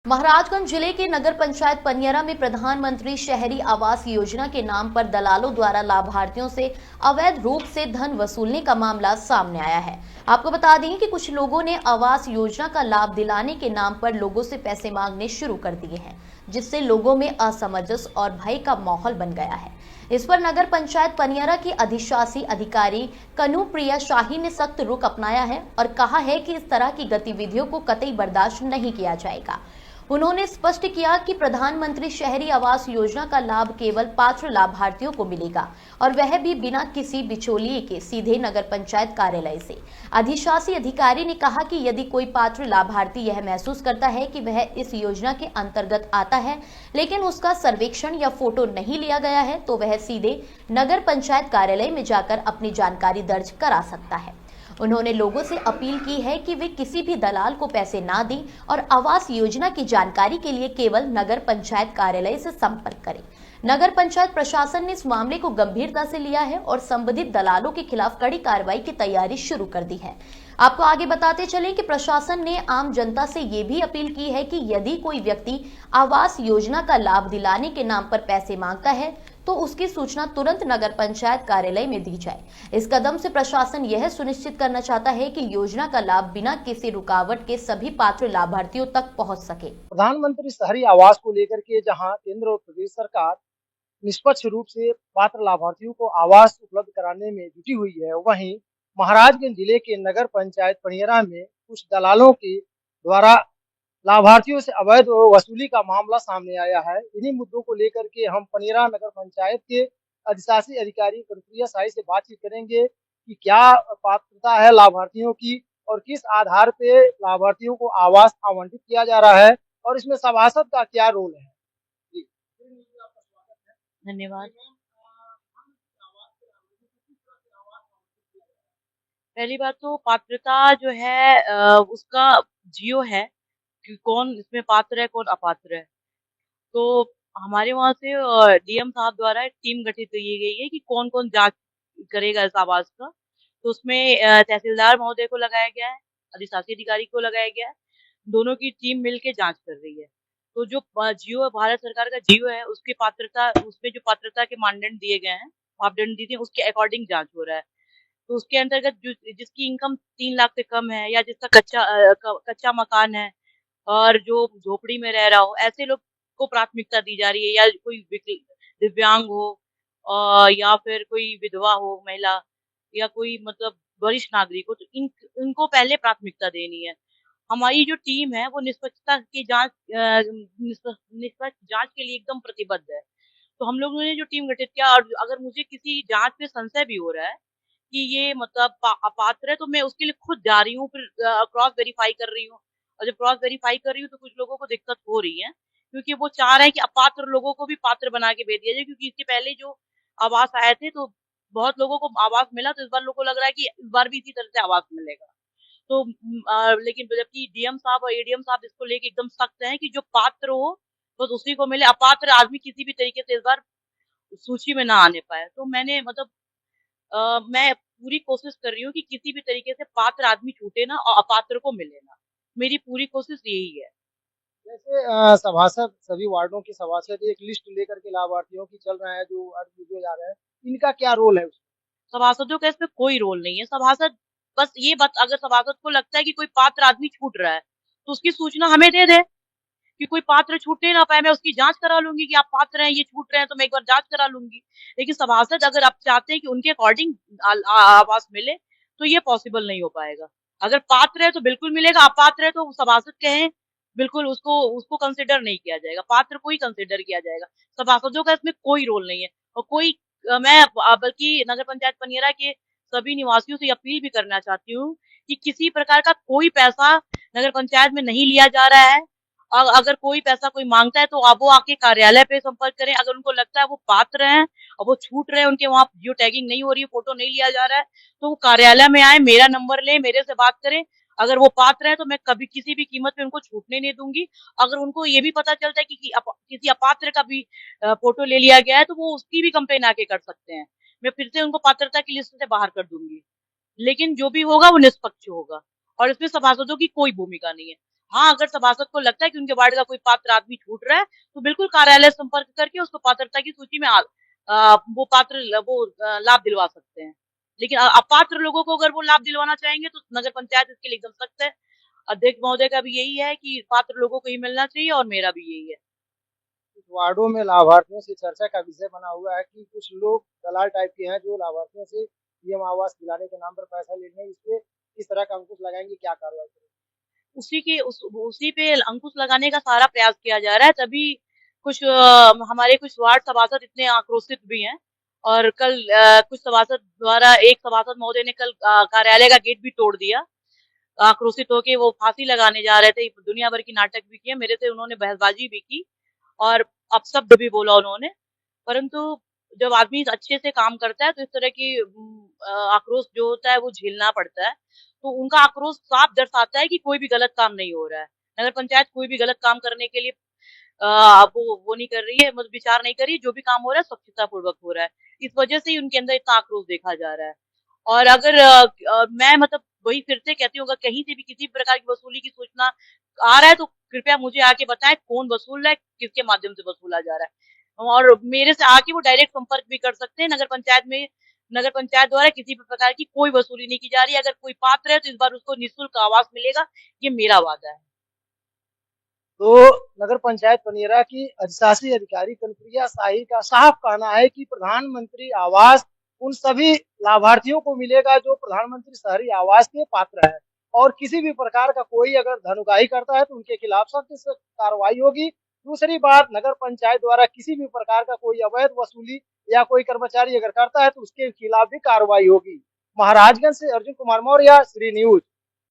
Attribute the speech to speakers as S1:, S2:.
S1: महाराजगंज जिले के नगर पंचायत पनियरा में प्रधानमंत्री शहरी आवास योजना के नाम पर दलालों द्वारा लाभार्थियों से अवैध रूप से धन वसूलने का मामला सामने आया है। आपको बता दें कि कुछ लोगों ने आवास योजना का लाभ दिलाने के नाम पर लोगों से पैसे मांगने शुरू कर दिए हैं, जिससे लोगों में असमंजस और भय का माहौल बन गया है। इस पर नगर पंचायत पनियरा की अधिशासी अधिकारी कनुप्रिया शाही ने सख्त रुख अपनाया है और कहा है कि इस तरह की गतिविधियों को कतई बर्दाश्त नहीं किया जाएगा। उन्होंने स्पष्ट किया कि प्रधानमंत्री शहरी आवास योजना का लाभ केवल पात्र लाभार्थियों को मिलेगा और वह भी बिना किसी बिचौलिए के सीधे नगर पंचायत कार्यालय से। अधिशासी अधिकारी ने कहा कि यदि कोई पात्र लाभार्थी यह महसूस करता है कि वह इस योजना के अंतर्गत आता है लेकिन उसका सर्वेक्षण या फोटो नहीं लिया गया है तो वह सीधे नगर पंचायत कार्यालय में जाकर अपनी जानकारी दर्ज करा सकता है। उन्होंने लोगों से अपील की है कि वे किसी भी दलाल को पैसे ना दें और आवास योजना की जानकारी के लिए केवल नगर पंचायत कार्यालय से संपर्क करें। नगर पंचायत प्रशासन ने इस मामले को गंभीरता से लिया है और संबंधित दलालों के खिलाफ कड़ी कार्रवाई की तैयारी शुरू कर दी है। आपको आगे बताते चलें कि प्रशासन ने आम जनता से ये भी अपील की है कि यदि कोई व्यक्ति आवास योजना का लाभ दिलाने के नाम पर पैसे मांगता है तो उसकी सूचना तुरंत नगर पंचायत कार्यालय में दी जाए। इस कदम से प्रशासन यह सुनिश्चित करना चाहता है कि योजना का लाभ बिना किसी रुकावट के सभी पात्र लाभार्थियों तक पहुंच सके।
S2: प्रधानमंत्री शहरी आवास को लेकर के जहां केंद्र और प्रदेश सरकार निष्पक्ष रूप से पात्र लाभार्थियों को आवास उपलब्ध कराने में जुटी हुई है, वहीं महाराजगंज जिले के नगर पंचायत पनियरा में कुछ दलालों के द्वारा लाभार्थियों से अवैध वसूली का मामला सामने आया है। इन्हीं मुद्दों को लेकर के हम पनियरा नगर पंचायत के अधिशासी अधिकारी कनुप्रिया शाही से बातचीत करेंगे कि क्या पात्रता है लाभार्थियों की और किस आधार पे लाभार्थियों को आवास आवंटित किया जा रहा है और इसमें सभासद का क्या रोल है। जी।
S3: धन्यवाद। पहली बात तो पात्रता जो है उसका जियो है कि कौन इसमें पात्र है कौन अपात्र है। तो हमारे वहाँ से डीएम साहब द्वारा एक टीम गठित की गई है कि कौन कौन जांच करेगा इस आवास का। तो उसमें तहसीलदार महोदय को लगाया गया है, अधिशासी अधिकारी को लगाया गया है। दोनों की टीम मिलके जांच कर रही है। तो जो जियो भारत सरकार का जियो है उसकी पात्रता, उसमें जो पात्रता के मानदंड दिए गए हैं, मापदंड दिए, उसके अकॉर्डिंग जांच हो रहा है। तो उसके अंतर्गत जिसकी इनकम 3 लाख से कम है या जिसका कच्चा मकान है और जो झोपड़ी में रह रहा हो, ऐसे लोग को प्राथमिकता दी जा रही है। या कोई दिव्यांग हो या फिर कोई विधवा हो महिला या कोई मतलब वरिष्ठ नागरिक हो, तो इनको पहले प्राथमिकता देनी है। हमारी जो टीम है वो निष्पक्षता की जांच निष्पक्ष जांच के लिए एकदम प्रतिबद्ध है। तो हम लोगों ने जो टीम गठित किया और अगर मुझे किसी जांच में संशय भी हो रहा है कि ये मतलब अपात्र है तो मैं उसके लिए खुद जा रही हूँ, फिर क्रॉस वेरीफाई कर रही हूँ। और जब क्रॉस वेरीफाई कर रही हूँ तो कुछ लोगों को दिक्कत हो रही है क्योंकि वो चाह रहे हैं कि अपात्र लोगों को भी पात्र बना के भेज दिया जाए, क्योंकि इसके पहले जो आवास आए थे तो बहुत लोगों को आवास मिला, तो इस बार लोगों को लग रहा है कि इस बार भी इसी तरह से आवास मिलेगा। तो लेकिन जबकि डीएम साहब और एडीएम साहब इसको लेके एकदम सख्त हैं कि जो पात्र हो बस उसी को मिले, अपात्र आदमी किसी भी तरीके से इस बार सूची में ना आने पाए। तो मैंने मतलब मैं पूरी कोशिश कर रही हूँ कि किसी भी तरीके से पात्र आदमी छूटे ना और अपात्र को मिले ना। मेरी पूरी कोशिश यही है।
S2: जैसे सभासद सभी वार्डों के सभासद एक लिस्ट लेकर के लाभार्थियों की चल रहा है जो दिए जा रहे हैं, इनका क्या रोल है उसमें?
S3: सभासदों का इसमें कोई रोल नहीं है। सभासद बस ये बात, अगर सभासद को लगता है कि कोई पात्र आदमी छूट रहा है तो उसकी सूचना हमें दे दे कि कोई पात्र छूटे ना पाए। मैं उसकी जांच करा लूंगी कि आप पात्र हैं, ये छूट रहे हैं, तो मैं एक बार जांच करा लूंगी। लेकिन सभासद अगर आप चाहते हैं कि उनके अकॉर्डिंग आवास मिले तो ये पॉसिबल नहीं हो पाएगा। अगर पात्र है तो बिल्कुल मिलेगा, अपात्र है तो सभासद कहें बिल्कुल उसको कंसिडर नहीं किया जाएगा, पात्र को ही कंसिडर किया जाएगा। सभासदों का इसमें कोई रोल नहीं है। और कोई मैं बल्कि नगर पंचायत पनियरा के सभी निवासियों से अपील भी करना चाहती हूँ कि किसी प्रकार का कोई पैसा नगर पंचायत में नहीं लिया जा रहा है। और अगर कोई पैसा कोई मांगता है तो अब वो आके कार्यालय पे संपर्क करें। अगर उनको लगता है वो पात्र हैं और वो छूट रहे हैं, उनके वहाँ जियो टैगिंग नहीं हो रही है, फोटो नहीं लिया जा रहा है, तो वो कार्यालय में आए, मेरा नंबर ले, मेरे से बात करें। अगर वो पात्र है तो मैं कभी किसी भी कीमत पे उनको छूटने नहीं दूंगी। अगर उनको ये भी पता चलता है कि किसी अपात्र का भी फोटो ले लिया गया है तो वो उसकी भी कंप्लेन आके कर सकते हैं। मैं फिर से उनको पात्रता की लिस्ट से बाहर कर दूंगी। लेकिन जो भी होगा वो निष्पक्ष होगा और इसमें सभासदों की कोई भूमिका नहीं है। हाँ, अगर सभासद को लगता है कि उनके वार्ड का कोई पात्र आदमी छूट रहा है, तो बिल्कुल कार्यालय संपर्क करके उसको पात्रता की सूची में वो लाभ दिलवा सकते हैं। लेकिन अपात्र लोगों को अगर वो लाभ दिलवाना चाहेंगे तो नगर पंचायत इसके लिए एकदम सख्त है। अध्यक्ष महोदय का भी यही है कि पात्र लोगों को ही मिलना चाहिए और मेरा भी यही है।
S2: कुछ वार्डों में लाभार्थियों से चर्चा का विषय बना हुआ है कि कुछ लोग दलाल टाइप के हैं जो लाभार्थियों से पीएम आवास दिलाने के नाम पर पैसा ले लेंगे। इस पे किस तरह का अंकुश लगाएंगे, क्या कार्रवाई करेंगे?
S3: उसी पे अंकुश लगाने का सारा प्रयास किया जा रहा है। तभी हमारे कुछ वार्ड सभासद इतने आक्रोशित भी हैं और कल कुछ सभासद द्वारा एक सभासद महोदय ने कल कार्यालय का गेट भी तोड़ दिया। आक्रोशित होके वो फांसी लगाने जा रहे थे। दुनिया भर की नाटक भी किए, मेरे से उन्होंने बहसबाजी भी की और अपशब्द भी बोला उन्होंने। परंतु जब आदमी अच्छे से काम करता है तो इस तरह की आक्रोश जो होता है वो झेलना पड़ता है। तो उनका आक्रोश साफ दर्शाता है कि कोई भी गलत काम नहीं हो रहा है। नगर पंचायत कोई भी गलत काम करने के लिए वो नहीं कर रही है, मतलब विचार नहीं कर रही है। जो भी काम हो रहा है स्वच्छता पूर्वक हो रहा है। इस वजह से ही उनके अंदर इतना आक्रोश देखा जा रहा है। और अगर मैं मतलब वही फिर से कहती हूँ, अगर कहीं से भी किसी प्रकार की वसूली की सूचना आ रहा है तो कृपया मुझे आके बताएं कौन वसूल रहा है, किसके माध्यम से वसूला जा रहा है। और मेरे से आके वो डायरेक्ट संपर्क भी कर सकते हैं। नगर पंचायत द्वारा किसी भी प्रकार की कोई वसूली नहीं की जा रही है। अगर कोई पात्र है तो इस बार उसको निःशुल्क आवास मिलेगा, ये मेरा वादा है।
S2: तो नगर पंचायत पनियरा की अधिशासी अधिकारी कनप्रिया शाही का साफ कहना है कि प्रधानमंत्री आवास उन सभी लाभार्थियों को मिलेगा जो प्रधानमंत्री शहरी आवास के पात्र है, और किसी भी प्रकार का कोई अगर धन करता है तो उनके खिलाफ सख्त से कार्रवाई होगी। दूसरी बात, नगर पंचायत द्वारा किसी भी प्रकार का कोई अवैध वसूली या कोई कर्मचारी अगर करता है तो उसके खिलाफ भी कार्रवाई होगी। महाराजगंज से अर्जुन कुमार मौर्य, श्री न्यूज।